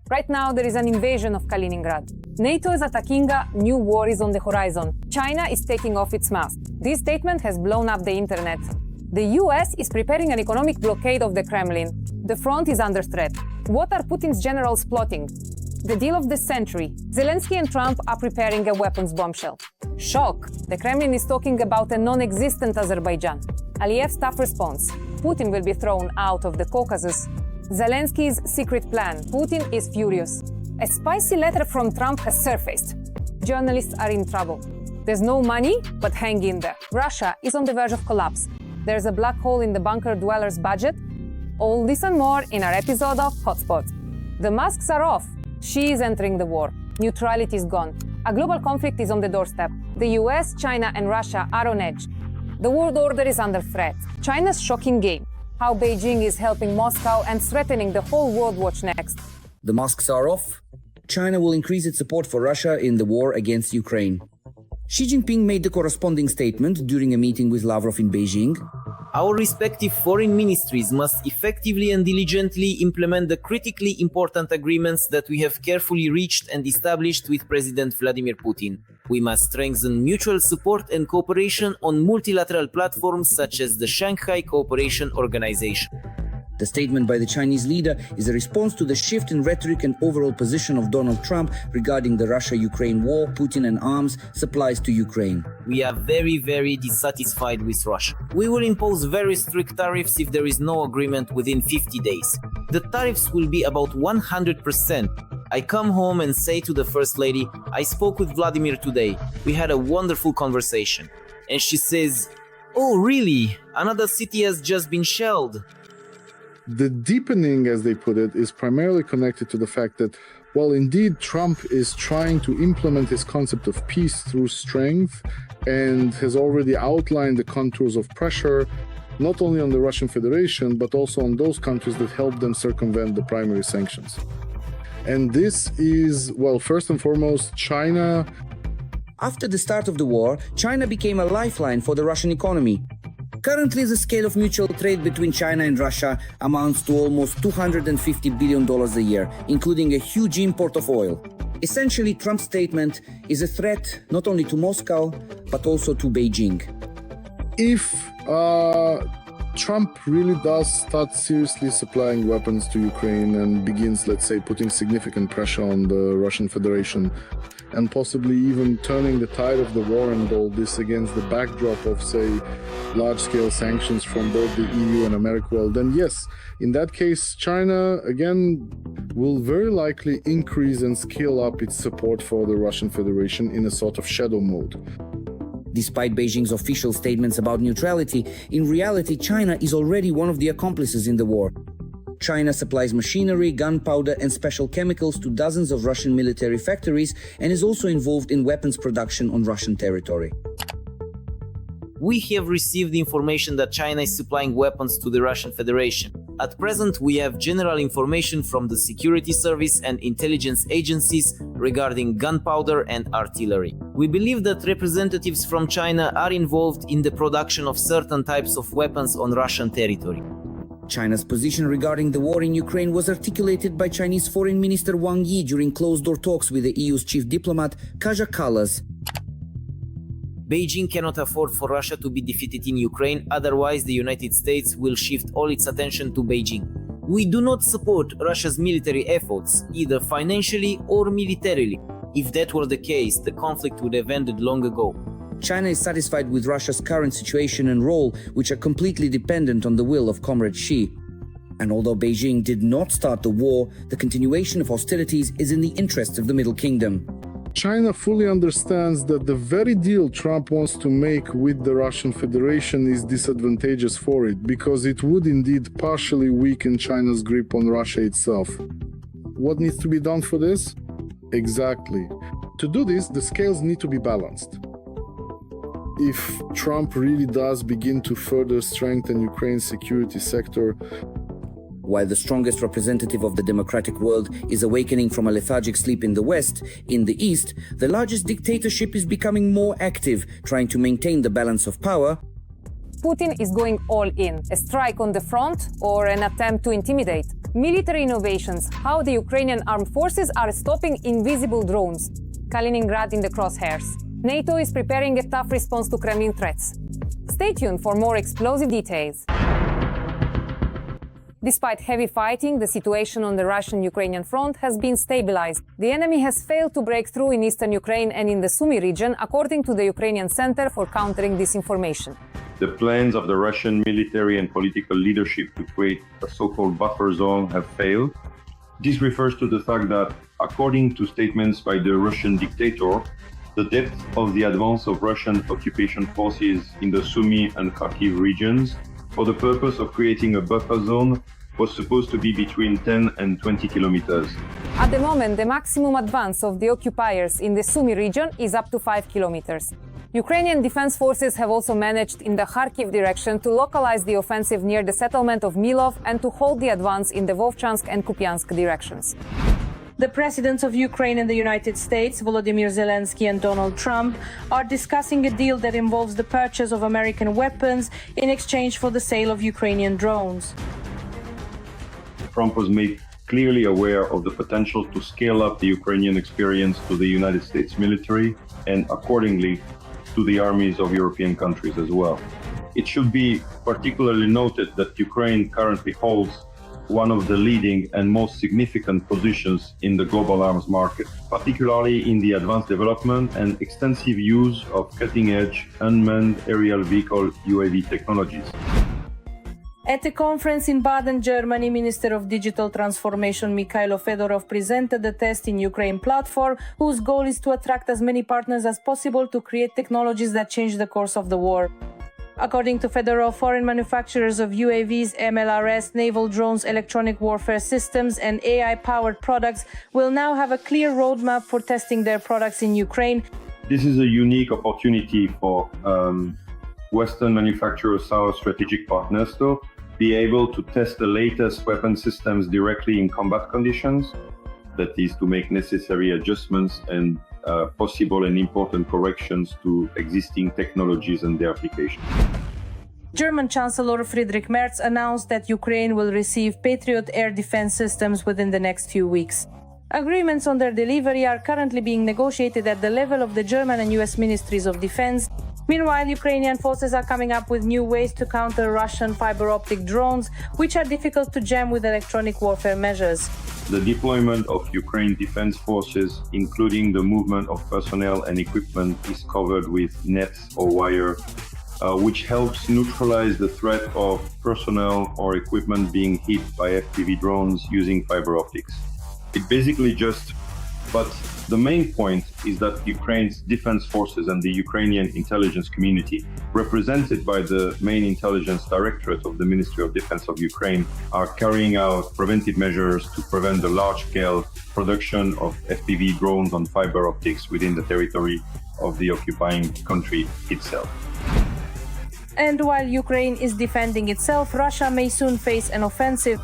Right now, there is an invasion of Kaliningrad. NATO is attacking, new war is on the horizon. China is taking off its mask. This statement has blown up the internet. The US is preparing an economic blockade of the Kremlin. The front is under threat. What are Putin's generals plotting? The deal of the century. Zelensky and Trump are preparing a weapons bombshell. Shock! The Kremlin is talking about a non-existent Azerbaijan. Aliyev's tough response. Putin will be thrown out of the Caucasus. Zelensky's secret plan. Putin is furious. A spicy letter from Trump has surfaced. Journalists are in trouble. There's no money, but hang in there. Russia is on the verge of collapse. There's a black hole in the bunker dwellers' budget. All this and more in our episode of Hotspot. The masks are off. Xi is entering the war. Neutrality is gone. A global conflict is on the doorstep. The US, China, and Russia are on edge. The world order is under threat. China's shocking game. How Beijing is helping Moscow and threatening the whole world. Watch next. The masks are off. China will increase its support for Russia in the war against Ukraine. Xi Jinping made the corresponding statement during a meeting with Lavrov in Beijing. Our respective foreign ministries must effectively and diligently implement the critically important agreements that we have carefully reached and established with President Vladimir Putin. We must strengthen mutual support and cooperation on multilateral platforms such as the Shanghai Cooperation Organization. The statement by the Chinese leader is a response to the shift in rhetoric and overall position of Donald Trump regarding the Russia-Ukraine war, Putin and arms supplies to Ukraine. We are very dissatisfied with Russia. We will impose very strict tariffs if there is no agreement within 50 days. The tariffs will be about 100%. I come home and say to the First Lady, I spoke with Vladimir today. We had a wonderful conversation. And she says, oh really? Another city has just been shelled. The deepening, as they put it, is primarily connected to the fact that, while indeed Trump is trying to implement his concept of peace through strength and has already outlined the contours of pressure, not only on the Russian Federation, but also on those countries that help them circumvent the primary sanctions. And this is, well, first and foremost, China. After the start of the war, China became a lifeline for the Russian economy. Currently, the scale of mutual trade between China and Russia amounts to almost $250 billion a year, including a huge import of oil. Essentially, Trump's statement is a threat not only to Moscow, but also to Beijing. If Trump really does start seriously supplying weapons to Ukraine and begins, let's say, putting significant pressure on the Russian Federation, and possibly even turning the tide of the war and all this against the backdrop of, say, large-scale sanctions from both the EU and America, well, then yes, in that case, China, again, will very likely increase and scale up its support for the Russian Federation in a sort of shadow mode. Despite Beijing's official statements about neutrality, in reality, China is already one of the accomplices in the war. China supplies machinery, gunpowder, and special chemicals to dozens of Russian military factories and is also involved in weapons production on Russian territory. We have received information that China is supplying weapons to the Russian Federation. At present, we have general information from the security service and intelligence agencies regarding gunpowder and artillery. We believe that representatives from China are involved in the production of certain types of weapons on Russian territory. China's position regarding the war in Ukraine was articulated by Chinese Foreign Minister Wang Yi during closed-door talks with the EU's chief diplomat, Kaja Kallas. Beijing cannot afford for Russia to be defeated in Ukraine, otherwise the United States will shift all its attention to Beijing. We do not support Russia's military efforts, either financially or militarily. If that were the case, the conflict would have ended long ago. China is satisfied with Russia's current situation and role, which are completely dependent on the will of Comrade Xi. And although Beijing did not start the war, the continuation of hostilities is in the interests of the Middle Kingdom. China fully understands that the very deal Trump wants to make with the Russian Federation is disadvantageous for it, because it would indeed partially weaken China's grip on Russia itself. What needs to be done for this? Exactly. To do this, the scales need to be balanced. If Trump really does begin to further strengthen Ukraine's security sector, while the strongest representative of the democratic world is awakening from a lethargic sleep in the West, in the East, the largest dictatorship is becoming more active, trying to maintain the balance of power. Putin is going all in, a strike on the front or an attempt to intimidate. Military innovations, how the Ukrainian armed forces are stopping invisible drones. Kaliningrad in the crosshairs. NATO is preparing a tough response to Kremlin threats. Stay tuned for more explosive details. Despite heavy fighting, the situation on the Russian-Ukrainian front has been stabilized. The enemy has failed to break through in eastern Ukraine and in the Sumy region, according to the Ukrainian Center for Countering Disinformation. The plans of the Russian military and political leadership to create a so-called buffer zone have failed. This refers to the fact that, according to statements by the Russian dictator, the depth of the advance of Russian occupation forces in the Sumy and Kharkiv regions for the purpose of creating a buffer zone was supposed to be between 10 and 20 kilometers. At the moment, the maximum advance of the occupiers in the Sumy region is up to 5 kilometers. Ukrainian defense forces have also managed in the Kharkiv direction to localize the offensive near the settlement of Milov and to hold the advance in the Vovchansk and Kupiansk directions. The presidents of Ukraine and the United States, Volodymyr Zelensky and Donald Trump, are discussing a deal that involves the purchase of American weapons in exchange for the sale of Ukrainian drones. Trump was made clearly aware of the potential to scale up the Ukrainian experience to the United States military and accordingly to the armies of European countries as well. It should be particularly noted that Ukraine currently holds one of the leading and most significant positions in the global arms market, particularly in the advanced development and extensive use of cutting-edge unmanned aerial vehicle UAV technologies. At a conference in Baden, Germany, Minister of Digital Transformation Mikhailo Fedorov presented the Test in Ukraine platform, whose goal is to attract as many partners as possible to create technologies that change the course of the war. According to Fedorov, foreign manufacturers of UAVs, MLRS, naval drones, electronic warfare systems, and AI-powered products will now have a clear roadmap for testing their products in Ukraine. This is a unique opportunity for Western manufacturers, our strategic partners, to be able to test the latest weapon systems directly in combat conditions. That is, to make necessary adjustments and possible and important corrections to existing technologies and their application. German Chancellor Friedrich Merz announced that Ukraine will receive Patriot air defense systems within the next few weeks. Agreements on their delivery are currently being negotiated at the level of the German and US Ministries of Defense. Meanwhile, Ukrainian forces are coming up with new ways to counter Russian fiber-optic drones, which are difficult to jam with electronic warfare measures. The deployment of Ukraine defense forces, including the movement of personnel and equipment, is covered with nets or wire, which helps neutralize the threat of personnel or equipment being hit by FPV drones using fiber optics. But the main point is that Ukraine's defense forces and the Ukrainian intelligence community, represented by the main intelligence directorate of the Ministry of Defense of Ukraine, are carrying out preventive measures to prevent the large-scale production of FPV drones on fiber optics within the territory of the occupying country itself. And while Ukraine is defending itself, Russia may soon face an offensive.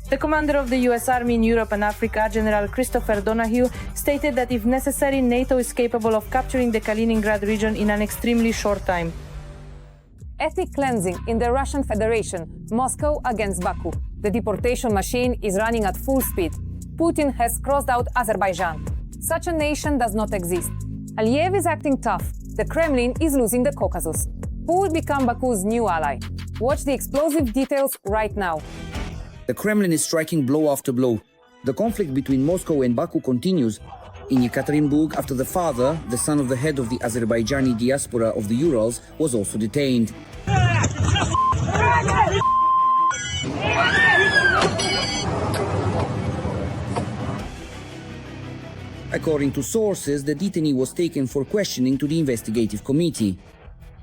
The commander of the US Army in Europe and Africa, General Christopher Donahue, stated that if necessary, NATO is capable of capturing the Kaliningrad region in an extremely short time. Ethnic cleansing in the Russian Federation, Moscow against Baku. The deportation machine is running at full speed. Putin has crossed out Azerbaijan. Such a nation does not exist. Aliyev is acting tough. The Kremlin is losing the Caucasus. Who will become Baku's new ally? Watch the explosive details right now. The Kremlin is striking blow after blow. The conflict between Moscow and Baku continues. In Yekaterinburg, after the father, the son of the head of the Azerbaijani diaspora of the Urals, was also detained. According to sources, the detainee was taken for questioning to the investigative committee.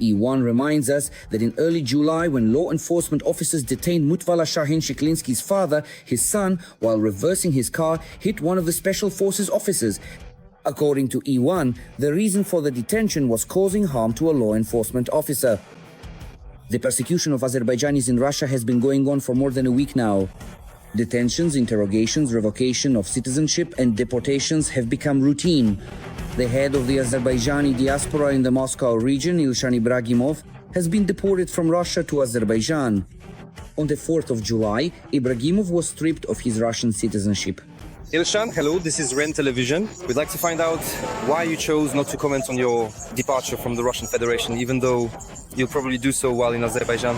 E1 reminds us that in early July, when law enforcement officers detained Mutvala Shahin-Shiklinski's father, his son, while reversing his car, hit one of the special forces officers. According to E1, the reason for the detention was causing harm to a law enforcement officer. The persecution of Azerbaijanis in Russia has been going on for more than a week now. Detentions, interrogations, revocation of citizenship, and deportations have become routine. The head of the Azerbaijani diaspora in the Moscow region, Ilshan Ibragimov, has been deported from Russia to Azerbaijan. On the 4th of July, Ibragimov was stripped of his Russian citizenship. Ilshan, hello, this is REN Television. We'd like to find out why you chose not to comment on your departure from the Russian Federation, even though you'll probably do so while in Azerbaijan.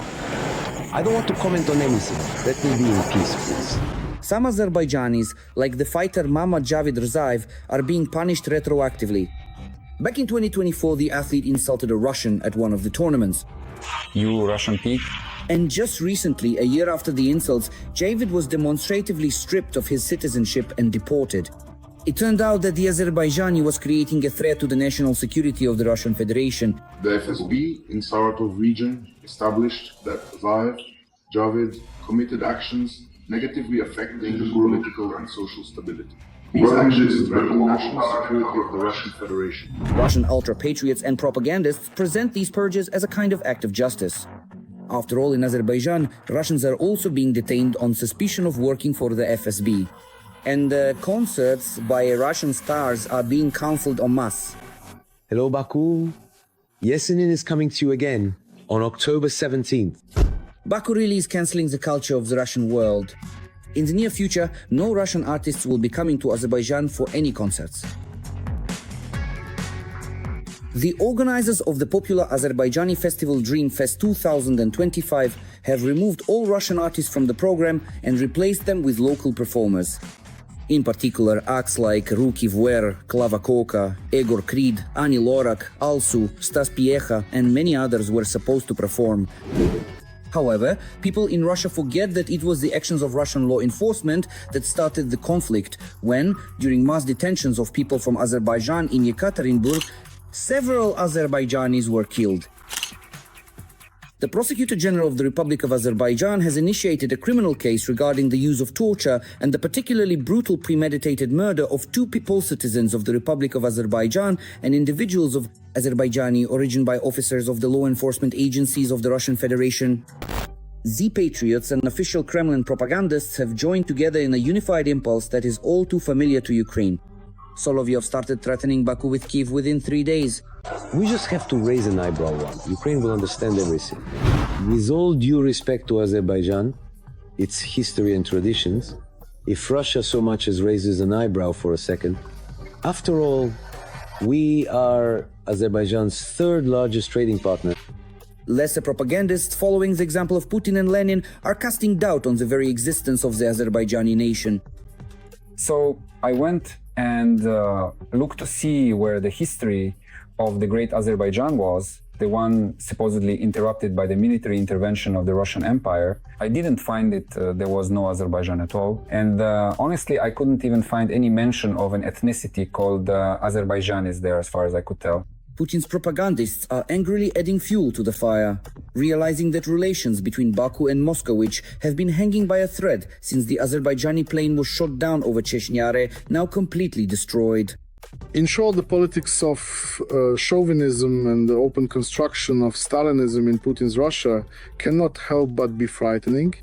I don't want to comment on anything. Let me be in peace, please. Some Azerbaijanis, like the fighter Mamad Javid Rzaev, are being punished retroactively. Back in 2024, the athlete insulted a Russian at one of the tournaments. You Russian pig? And just recently, a year after the insults, Javid was demonstratively stripped of his citizenship and deported. It turned out that the Azerbaijani was creating a threat to the national security of the Russian Federation. The FSB in Saratov region established that Javid committed actions negatively affecting the political and social stability. These actions threaten the national security of the Russian Federation. Russian ultra-patriots and propagandists present these purges as a kind of act of justice. After all, in Azerbaijan, Russians are also being detained on suspicion of working for the FSB. And concerts by Russian stars are being cancelled en masse. Hello, Baku. Yesenin is coming to you again on October 17th. Baku really is cancelling the culture of the Russian world. In the near future, no Russian artists will be coming to Azerbaijan for any concerts. The organizers of the popular Azerbaijani festival Dream Fest 2025 have removed all Russian artists from the program and replaced them with local performers. In particular, acts like Ruki Vwer, Klava Koka, Egor Krid, Ani Lorak, Alsu, Stas Piecha, and many others were supposed to perform. However, people in Russia forget that it was the actions of Russian law enforcement that started the conflict when, during mass detentions of people from Azerbaijan in Yekaterinburg, several Azerbaijanis were killed. The Prosecutor General of the Republic of Azerbaijan has initiated a criminal case regarding the use of torture and the particularly brutal premeditated murder of two people citizens of the Republic of Azerbaijan and individuals of Azerbaijani origin by officers of the law enforcement agencies of the Russian Federation. The patriots and official Kremlin propagandists have joined together in a unified impulse that is all too familiar to Ukraine. Solovyov started threatening Baku with Kiev within 3 days. We just have to raise an eyebrow one. Ukraine will understand everything. With all due respect to Azerbaijan, its history and traditions, if Russia so much as raises an eyebrow for a second, after all, we are Azerbaijan's third largest trading partner. Lesser propagandists, following the example of Putin and Lenin, are casting doubt on the very existence of the Azerbaijani nation. So I went and looked to see where the history of the great Azerbaijan was, the one supposedly interrupted by the military intervention of the Russian Empire. I didn't find it, there was no Azerbaijan at all. And honestly, I couldn't even find any mention of an ethnicity called Azerbaijanis there, as far as I could tell. Putin's propagandists are angrily adding fuel to the fire, realizing that relations between Baku and Moscow have been hanging by a thread since the Azerbaijani plane was shot down over Chechnyare, now completely destroyed. In short, the politics of chauvinism and the open construction of Stalinism in Putin's Russia cannot help but be frightening.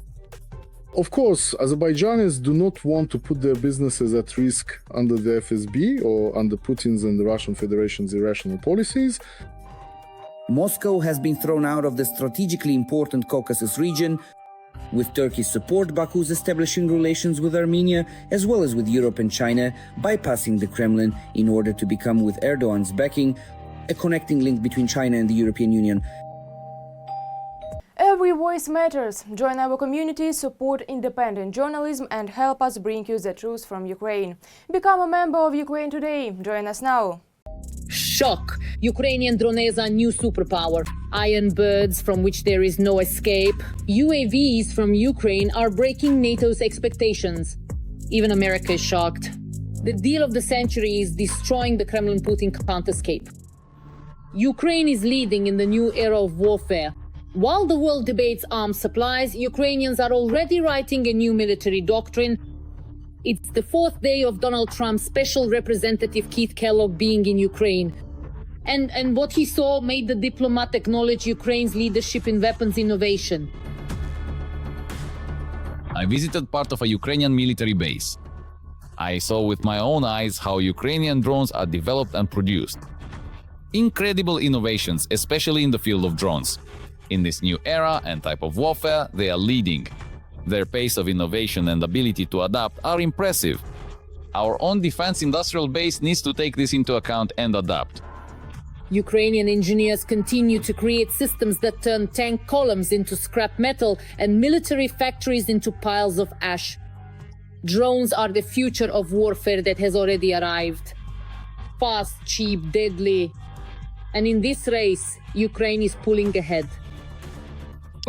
Of course, Azerbaijanis do not want to put their businesses at risk under the FSB or under Putin's and the Russian Federation's irrational policies. Moscow has been thrown out of the strategically important Caucasus region. With Turkey's support, Baku is establishing relations with Armenia as well as with Europe and China, bypassing the Kremlin in order to become, with Erdogan's backing, a connecting link between China and the European Union. Every voice matters. Join our community, support independent journalism and help us bring you the truth from Ukraine. Become a member of Ukraine Today. Join us now. Shock! Ukrainian drones are new superpower. Iron birds from which there is no escape. UAVs from Ukraine are breaking NATO's expectations. Even America is shocked. The deal of the century is destroying the Kremlin Putin can't escape. Ukraine is leading in the new era of warfare. While the world debates arms supplies, Ukrainians are already writing a new military doctrine. It's the fourth day of Donald Trump's special representative Keith Kellogg being in Ukraine. And what he saw made the diplomat acknowledge Ukraine's leadership in weapons innovation. I visited part of a Ukrainian military base. I saw with my own eyes how Ukrainian drones are developed and produced. Incredible innovations, especially in the field of drones. In this new era and type of warfare, they are leading. Their pace of innovation and ability to adapt are impressive. Our own defense industrial base needs to take this into account and adapt. Ukrainian engineers continue to create systems that turn tank columns into scrap metal and military factories into piles of ash. Drones are the future of warfare that has already arrived. Fast, cheap, deadly. And in this race, Ukraine is pulling ahead.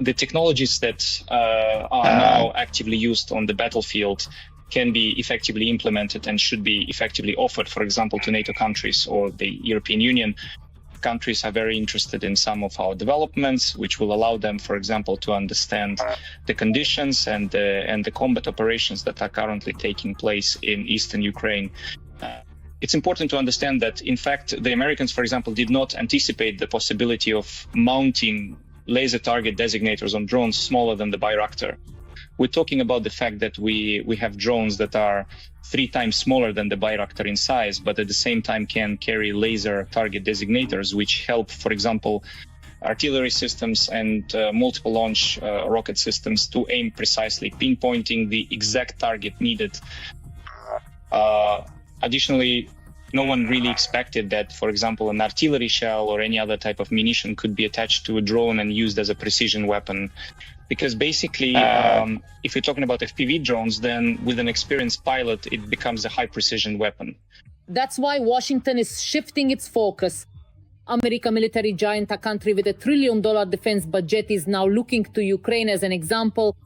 The technologies that are now actively used on the battlefield can be effectively implemented and should be effectively offered, for example, to NATO countries or the European Union. Countries are very interested in some of our developments, which will allow them, for example, to understand the conditions and the combat operations that are currently taking place in eastern Ukraine. It's important to understand that, in fact, the Americans, for example, did not anticipate the possibility of mounting laser target designators on drones smaller than the Bayraktar. We're talking about the fact that we have drones that are 3 times smaller than the Bayraktar in size, but at the same time can carry laser target designators, which help, for example, artillery systems and multiple launch rocket systems to aim precisely, pinpointing the exact target needed. Additionally, no one really expected that, for example, an artillery shell or any other type of munition could be attached to a drone and used as a precision weapon. Because basically, if you're talking about FPV drones, then with an experienced pilot, it becomes a high-precision weapon. That's why Washington is shifting its focus. America, military giant, a country with $1 trillion defense budget, is now looking to Ukraine as an example.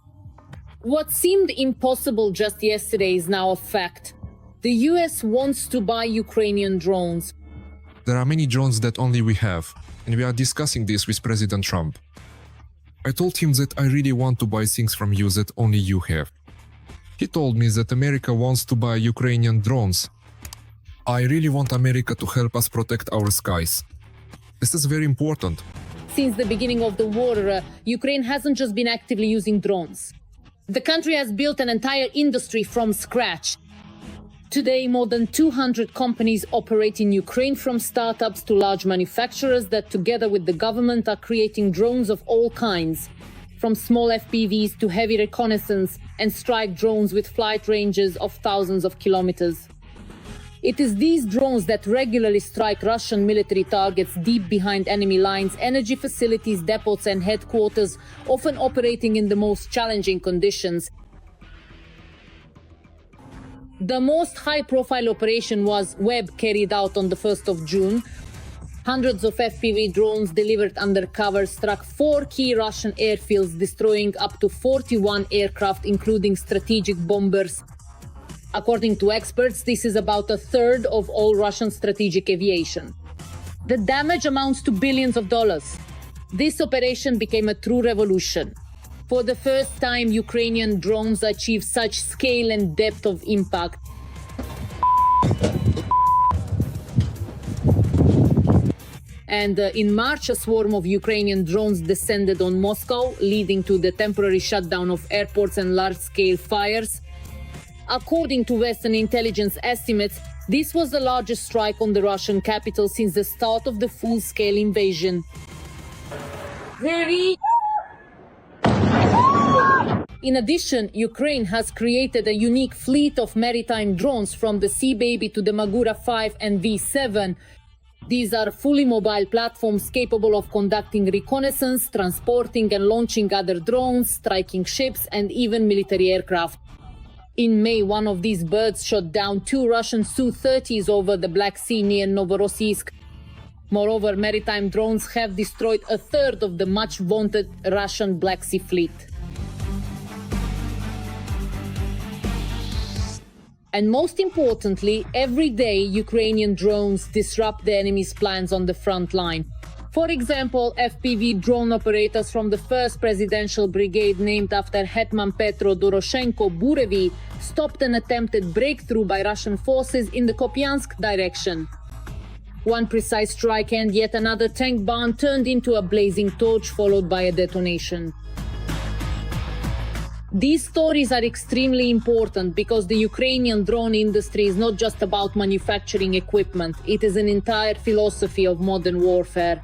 What seemed impossible just yesterday is now a fact. The US wants to buy Ukrainian drones. There are many drones that only we have, and we are discussing this with President Trump. I told him that I really want to buy things from you that only you have. He told me that America wants to buy Ukrainian drones. I really want America to help us protect our skies. This is very important. Since the beginning of the war, Ukraine hasn't just been actively using drones. The country has built an entire industry from scratch. Today, more than 200 companies operate in Ukraine, from startups to large manufacturers that, together with the government, are creating drones of all kinds, from small FPVs to heavy reconnaissance and strike drones with flight ranges of thousands of kilometers. It is these drones that regularly strike Russian military targets deep behind enemy lines, energy facilities, depots and headquarters, often operating in the most challenging conditions. The most high-profile operation was Web, carried out on the 1st of June. Hundreds of FPV drones delivered undercover struck 4 key Russian airfields, destroying up to 41 aircraft, including strategic bombers. According to experts, this is about a third of all Russian strategic aviation. The damage amounts to billions of dollars. This operation became a true revolution. For the first time, Ukrainian drones achieved such scale and depth of impact. And in March, a swarm of Ukrainian drones descended on Moscow, leading to the temporary shutdown of airports and large-scale fires. According to Western intelligence estimates, this was the largest strike on the Russian capital since the start of the full-scale invasion. In addition, Ukraine has created a unique fleet of maritime drones, from the Sea Baby to the Magura 5 and V7. These are fully mobile platforms capable of conducting reconnaissance, transporting and launching other drones, striking ships and even military aircraft. In May, one of these birds shot down 2 Russian Su-30s over the Black Sea near Novorossiysk. Moreover, maritime drones have destroyed a third of the much-vaunted Russian Black Sea fleet. And most importantly, every day Ukrainian drones disrupt the enemy's plans on the front line. For example, FPV drone operators from the 1st Presidential Brigade, named after Hetman Petro Doroshenko, Burevi, stopped an attempted breakthrough by Russian forces in the Kupiansk direction. One precise strike and yet another tank barn turned into a blazing torch, followed by a detonation. These stories are extremely important because the Ukrainian drone industry is not just about manufacturing equipment. It is an entire philosophy of modern warfare.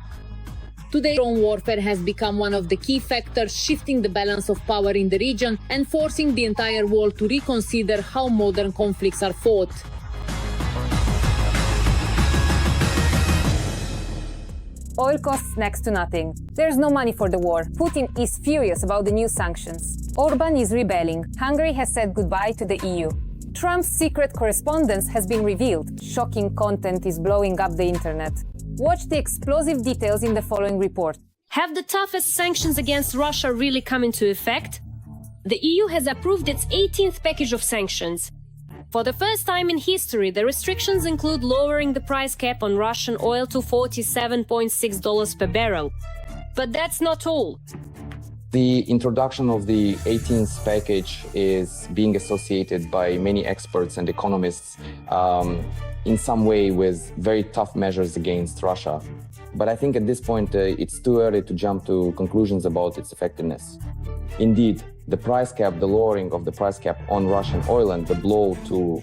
Today, drone warfare has become one of the key factors shifting the balance of power in the region and forcing the entire world to reconsider how modern conflicts are fought. Oil costs next to nothing. There's no money for the war. Putin is furious about the new sanctions. Orban is rebelling. Hungary has said goodbye to the EU. Trump's secret correspondence has been revealed. Shocking content is blowing up the internet. Watch the explosive details in the following report. Have the toughest sanctions against Russia really come into effect? The EU has approved its 18th package of sanctions. For the first time in history, the restrictions include lowering the price cap on Russian oil to $47.6 per barrel. But that's not all. The introduction of the 18th package is being associated by many experts and economists in some way with very tough measures against Russia. But I think at this point it's too early to jump to conclusions about its effectiveness. Indeed, the price cap, the lowering of the price cap on Russian oil and the blow to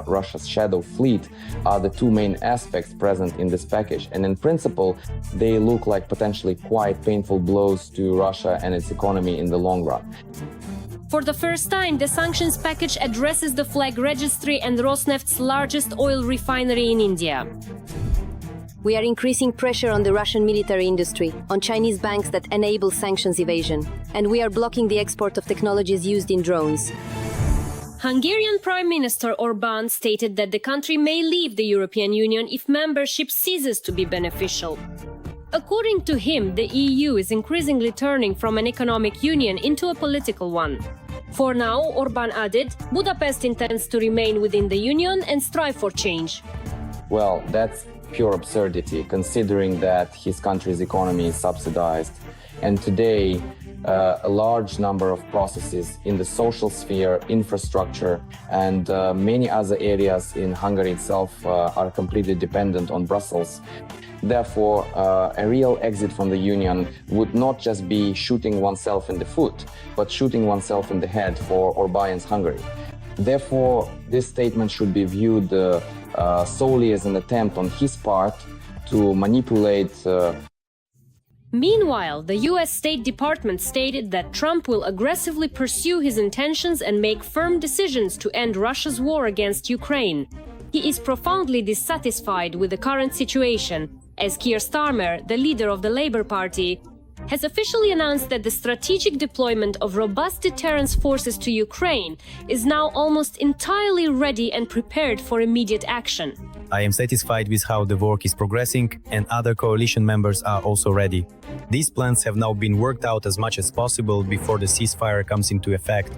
Russia's shadow fleet are the two main aspects present in this package. And in principle, they look like potentially quite painful blows to Russia and its economy in the long run. For the first time, the sanctions package addresses the flag registry and Rosneft's largest oil refinery in India. We are increasing pressure on the Russian military industry, on Chinese banks that enable sanctions evasion, and we are blocking the export of technologies used in drones. Hungarian Prime Minister Orban stated that the country may leave the European Union if membership ceases to be beneficial. According to him, the EU is increasingly turning from an economic union into a political one. For now, Orban added, Budapest intends to remain within the union and strive for change. Well, that's pure absurdity, considering that his country's economy is subsidized. And today, a large number of processes in the social sphere, infrastructure, and many other areas in Hungary itself are completely dependent on Brussels. Therefore, a real exit from the Union would not just be shooting oneself in the foot, but shooting oneself in the head for Orban's Hungary. Therefore, this statement should be viewed solely as an attempt on his part to manipulate. Meanwhile, the US State Department stated that Trump will aggressively pursue his intentions and make firm decisions to end Russia's war against Ukraine. He is profoundly dissatisfied with the current situation, as Keir Starmer, the leader of the Labour Party, has officially announced that the strategic deployment of robust deterrence forces to Ukraine is now almost entirely ready and prepared for immediate action. I am satisfied with how the work is progressing, and other coalition members are also ready. These plans have now been worked out as much as possible before the ceasefire comes into effect.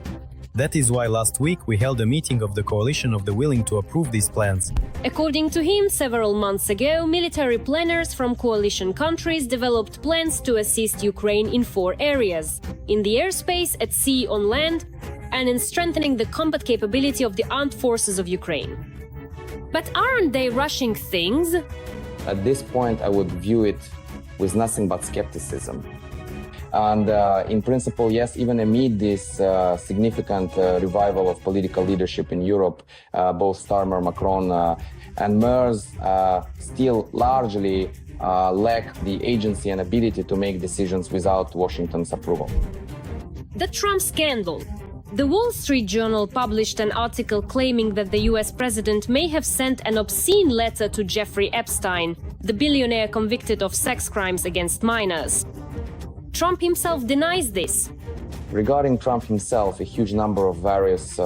That is why last week we held a meeting of the coalition of the willing to approve these plans. According to him, several months ago, military planners from coalition countries developed plans to assist Ukraine in 4 areas: in the airspace, at sea, on land, and in strengthening the combat capability of the armed forces of Ukraine. But aren't they rushing things? At this point, I would view it with nothing but skepticism. And in principle, yes, even amid this significant revival of political leadership in Europe, both Starmer, Macron, and Merz still largely lack the agency and ability to make decisions without Washington's approval. The Trump scandal. The Wall Street Journal published an article claiming that the US president may have sent an obscene letter to Jeffrey Epstein, the billionaire convicted of sex crimes against minors. Trump himself denies this. Regarding Trump himself, a huge number of various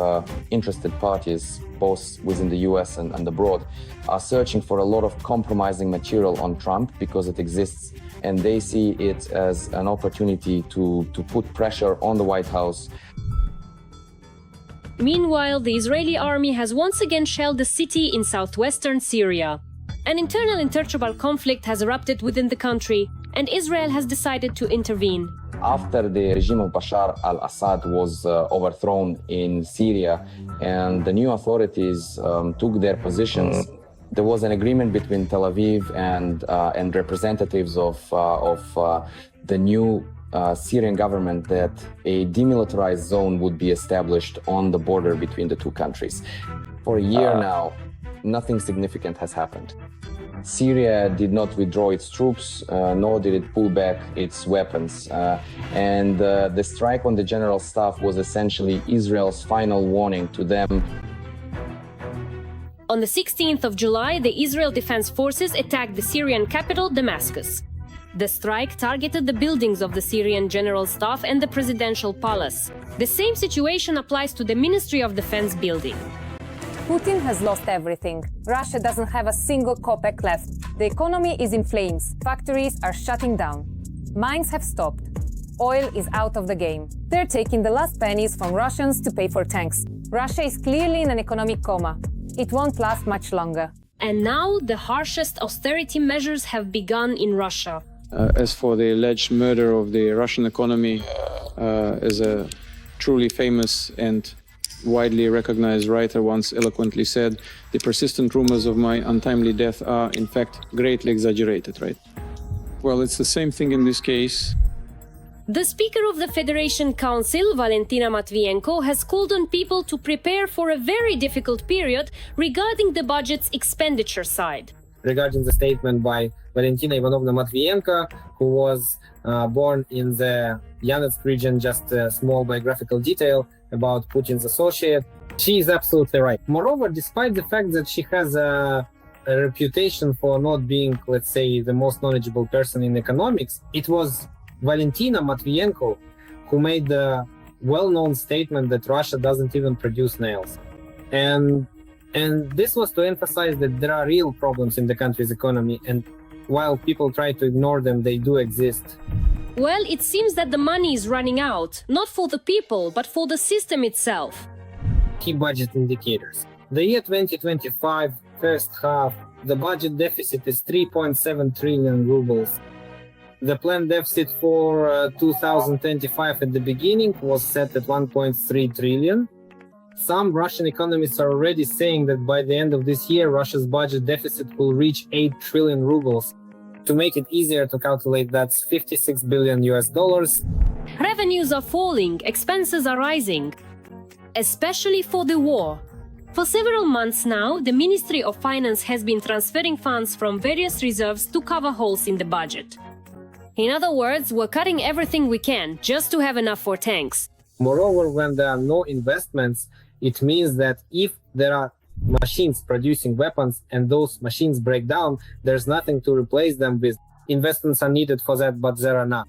interested parties, both within the US and abroad, are searching for a lot of compromising material on Trump because it exists, and they see it as an opportunity to put pressure on the White House. Meanwhile, the Israeli army has once again shelled a city in southwestern Syria. An internal intertribal conflict has erupted within the country, and Israel has decided to intervene. After the regime of Bashar al-Assad was overthrown in Syria and the new authorities took their positions, there was an agreement between Tel Aviv and representatives of the new Syrian government that a demilitarized zone would be established on the border between the two countries. For a year now, nothing significant has happened. Syria did not withdraw its troops, nor did it pull back its weapons. And the strike on the general staff was essentially Israel's final warning to them. On the 16th of July, the Israel Defense Forces attacked the Syrian capital, Damascus. The strike targeted the buildings of the Syrian General Staff and the Presidential Palace. The same situation applies to the Ministry of Defense building. Putin has lost everything. Russia doesn't have a single kopeck left. The economy is in flames. Factories are shutting down. Mines have stopped. Oil is out of the game. They're taking the last pennies from Russians to pay for tanks. Russia is clearly in an economic coma. It won't last much longer. And now the harshest austerity measures have begun in Russia. As for the alleged murder of the Russian economy, as a truly famous and widely recognized writer once eloquently said, the persistent rumors of my untimely death are, in fact, greatly exaggerated, right? Well, it's the same thing in this case. The Speaker of the Federation Council, Valentina Matvienko, has called on people to prepare for a very difficult period regarding the budget's expenditure side. Regarding the statement by Valentina Ivanovna Matvienko, who was born in the Yanetsk region, just a small biographical detail about Putin's associate. She is absolutely right. Moreover, despite the fact that she has a reputation for not being, let's say, the most knowledgeable person in economics, it was Valentina Matvienko who made the well-known statement that Russia doesn't even produce nails. And this was to emphasize that there are real problems in the country's economy, and while people try to ignore them, they do exist. Well, it seems that the money is running out, not for the people, but for the system itself. Key budget indicators. The year 2025, first half, the budget deficit is 3.7 trillion rubles. The planned deficit for 2025 at the beginning was set at 1.3 trillion. Some Russian economists are already saying that by the end of this year, Russia's budget deficit will reach 8 trillion rubles. To make it easier to calculate, that's $56 billion. Revenues are falling, expenses are rising, especially for the war. For several months now, the Ministry of Finance has been transferring funds from various reserves to cover holes in the budget. In other words, we're cutting everything we can just to have enough for tanks. Moreover, when there are no investments, it means that if there are machines producing weapons and those machines break down, there's nothing to replace them with. Investments are needed for that, but there are not.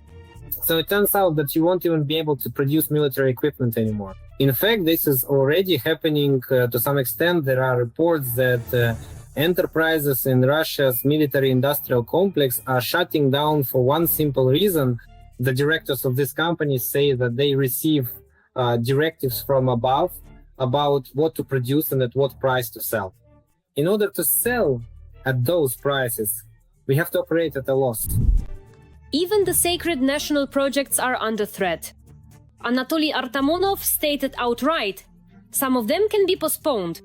So it turns out that you won't even be able to produce military equipment anymore. In fact, this is already happening to some extent. There are reports that enterprises in Russia's military-industrial complex are shutting down for one simple reason. The directors of these companies say that they receive directives from above about what to produce and at what price to sell. In order to sell at those prices, we have to operate at a loss. Even the sacred national projects are under threat. Anatoly Artamonov stated outright, some of them can be postponed.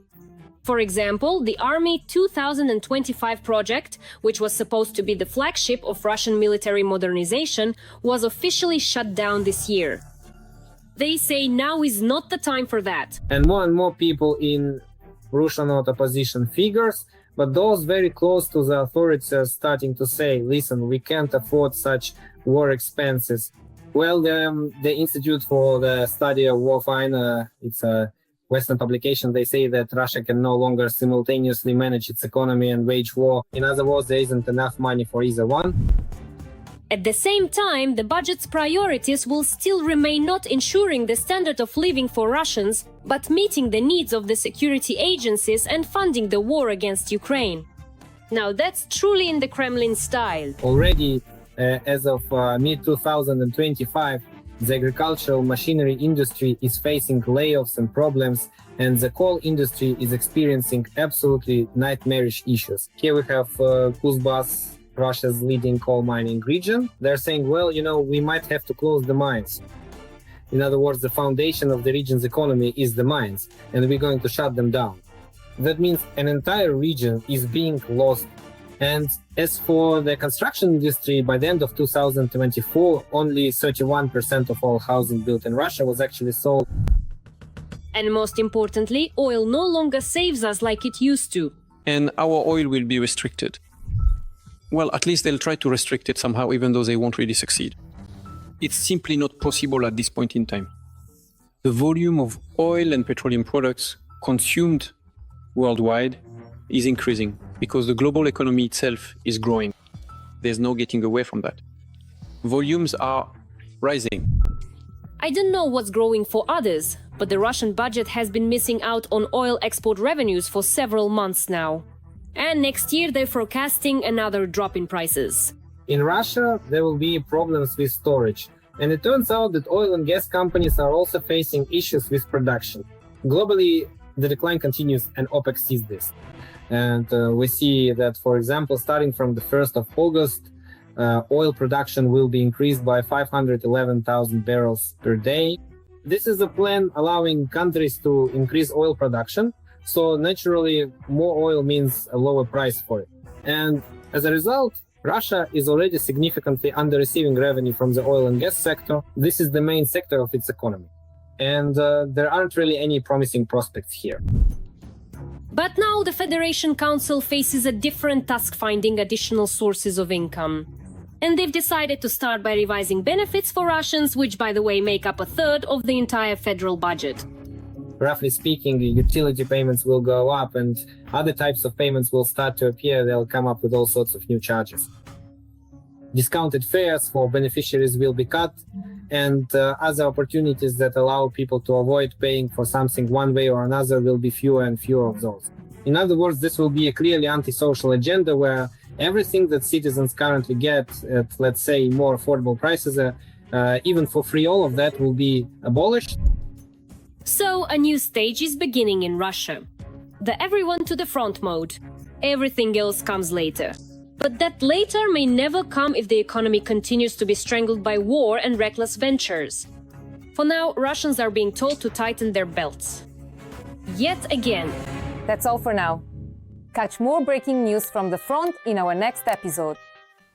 For example, the Army 2025 project, which was supposed to be the flagship of Russian military modernization, was officially shut down this year. They say now is not the time for that. And more people in Russia, not opposition figures, but those very close to the authorities are starting to say, listen, we can't afford such war expenses. Well, the Institute for the Study of Warfare, it's a Western publication, they say that Russia can no longer simultaneously manage its economy and wage war. In other words, there isn't enough money for either one. At the same time, the budget's priorities will still remain not ensuring the standard of living for Russians, but meeting the needs of the security agencies and funding the war against Ukraine. Now that's truly in the Kremlin style. Already, as of mid-2025, the agricultural machinery industry is facing layoffs and problems, and the coal industry is experiencing absolutely nightmarish issues. Here we have Kuzbas, Russia's leading coal mining region. They're saying, well, we might have to close the mines. In other words, the foundation of the region's economy is the mines, and we're going to shut them down. That means an entire region is being lost. And as for the construction industry, by the end of 2024, only 31% of all housing built in Russia was actually sold. And most importantly, oil no longer saves us like it used to. And our oil will be restricted. well, at least they'll try to restrict it somehow, even though they won't really succeed. It's simply not possible at this point in time. The volume of oil and petroleum products consumed worldwide is increasing because the global economy itself is growing. There's no getting away from that. Volumes are rising. I don't know what's growing for others, but the Russian budget has been missing out on oil export revenues for several months now. And next year they're forecasting another drop in prices. In Russia, there will be problems with storage. And it turns out that oil and gas companies are also facing issues with production. Globally, the decline continues and OPEC sees this. And we see that, for example, starting from the 1st of August, oil production will be increased by 511,000 barrels per day. This is a plan allowing countries to increase oil production. So naturally, more oil means a lower price for it. And as a result, Russia is already significantly under-receiving revenue from the oil and gas sector. This is the main sector of its economy. And there aren't really any promising prospects here. But now the Federation Council faces a different task finding additional sources of income. And they've decided to start by revising benefits for Russians, which, by the way, make up a third of the entire federal budget. Roughly speaking, utility payments will go up and other types of payments will start to appear. They'll come up with all sorts of new charges. Discounted fares for beneficiaries will be cut, and other opportunities that allow people to avoid paying for something one way or another will be fewer and fewer of those. In other words, this will be a clearly anti-social agenda where everything that citizens currently get at, let's say, more affordable prices, even for free, all of that will be abolished. So a new stage is beginning in Russia. The everyone to the front mode. Everything else comes later. But that later may never come if the economy continues to be strangled by war and reckless ventures. For now, Russians are being told to tighten their belts. Yet again. That's all for now. Catch more breaking news from the front in our next episode.